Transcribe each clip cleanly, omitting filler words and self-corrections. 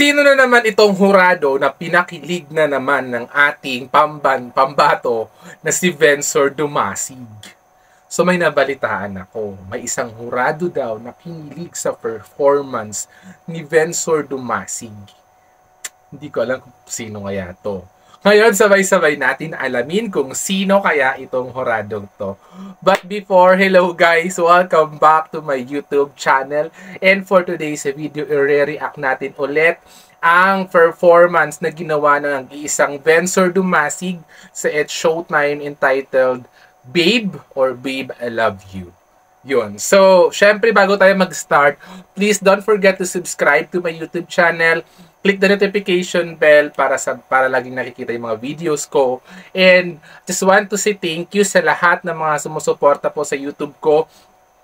Sino na naman itong hurado na pinakilig na naman ng ating pambato na si Vencor Dumasig? So may nabalitaan ako, may isang hurado daw na kinilig sa performance ni Vencor Dumasig. Hindi ko alam kung sino kaya to. Ngayon, sabay-sabay natin alamin kung sino kaya itong huradong to. But before, hello guys! Welcome back to my YouTube channel. And for today's video, i-react natin ulit ang performance na ginawa ng isang Vencor Dumasig sa It's Showtime entitled Babe or Babe, I Love You. Yun. So, syempre bago tayo mag-start, please don't forget to subscribe to my YouTube channel. Click the notification bell para laging nakikita yung mga videos ko. And just want to say thank you sa lahat ng mga sumusuporta po sa YouTube ko.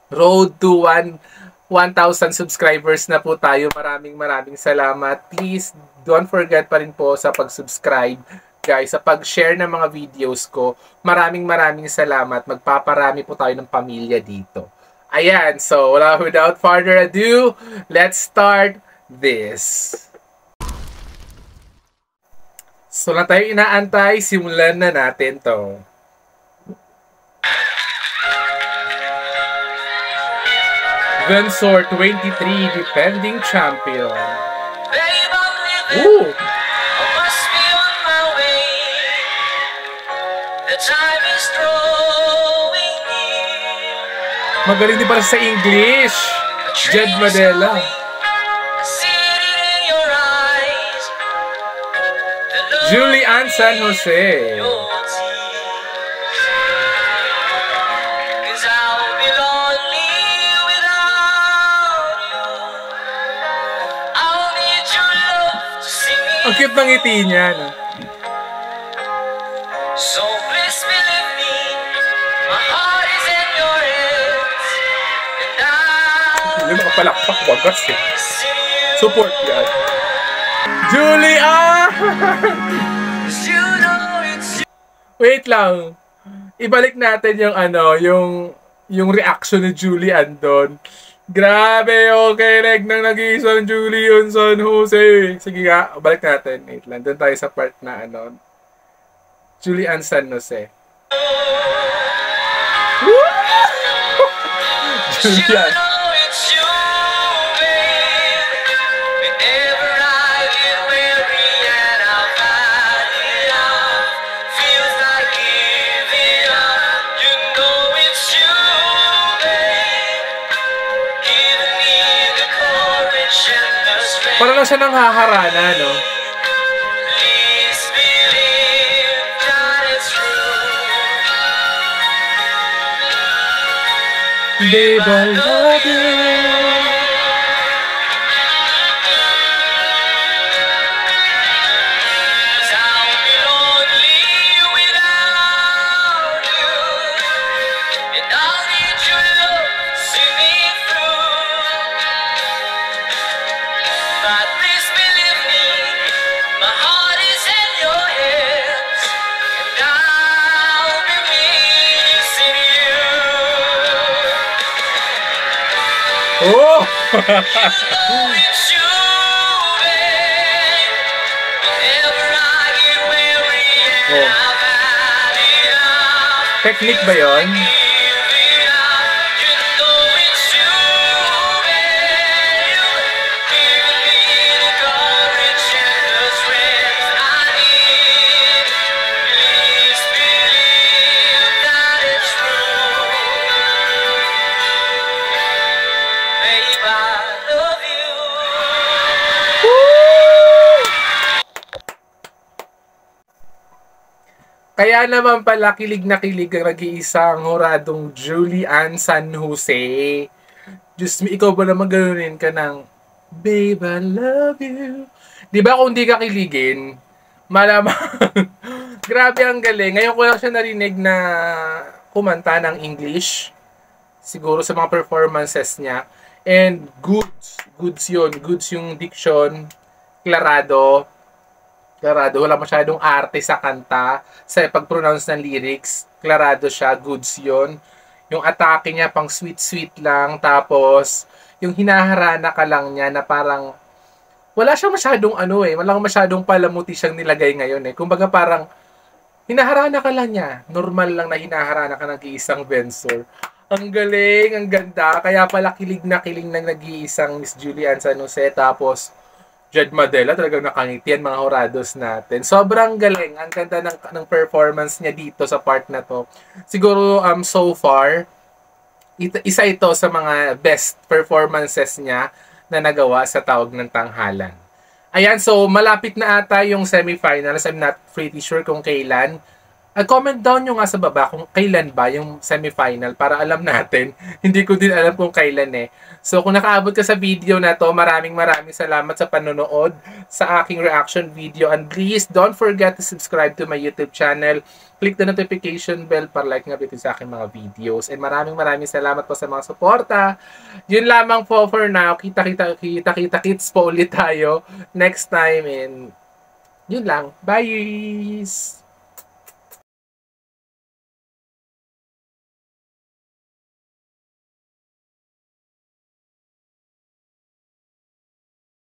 Road to 1,000 subscribers na po tayo. Maraming salamat. Please don't forget pa rin po sa pag-subscribe, guys, sa pag-share ng mga videos ko. Maraming salamat. Magpaparami po tayo ng pamilya dito. Ayan, so without further ado, let's start this. So na tayo inaantay, simulan na natin to. Vencor 23, defending champion. Ooh! Magaling din para sa English. Jed Madela. Julie Ann San Jose. Ang cute ng ngiti niya, no? So please believe me, my heart is in your hands, and I'll yung makapalakpak wagas eh. Support yan. Julie Ann! Wait lang. Ibalik natin yung yung reaction ni Julie Ann doon. Grabe, okay, ng nag-iisang Julie Ann San Jose. Sige nga, balik natin. Wait lang, doon tayo sa part na Julie Ann San Jose. Julie Ann. Para lang siya nang haharana, no? Babe, I love you. Oh! Technique ba yun? Kaya naman pala kilig na kilig ang nag-iisang huradong Julie Ann San Jose. Diyos me, ikaw ba naman ganunin ka ng Babe, I love you. Diba kung di ka kiligin, malamang grabe ang galing. Ngayon ko lang siya narinig na kumanta ng English. Siguro sa mga performances niya. And goods yun. Goods yung diction. Klarado, wala masyadong arte sa kanta, sa pag-pronounce ng lyrics, klarado siya, goods yon. Yung atake niya pang sweet lang, tapos yung hinaharana ka lang niya na parang wala siyang masyadong wala masyadong palamuti siyang nilagay ngayon eh. Kumbaga parang, hinaharana ka lang niya. Normal lang na hinaharana ka ng isang Vencor. Ang galing, ang ganda. Kaya pala kilig na nag-iisang Miss Julian San Jose. Tapos, Jed Madela, talagang nakangiti yan mga Horados natin. Sobrang galing. Ang ganda ng performance niya dito sa part na to. Siguro, so far, isa ito sa mga best performances niya na nagawa sa Tawag ng Tanghalan. Ayan, so malapit na ata yung semifinals. I'm not pretty sure kung kailan. Comment down nyo nga sa baba kung kailan ba yung semifinal para alam natin. Hindi ko din alam kung kailan eh. So kung nakaabot ka sa video na to, maraming salamat sa panonood sa aking reaction video. And please don't forget to subscribe to my YouTube channel. Click the notification bell para like nga bitin sa aking mga videos. And maraming salamat po sa mga suporta. Yun lamang po for now. Kita-kits po ulit tayo next time. And yun lang. Bye!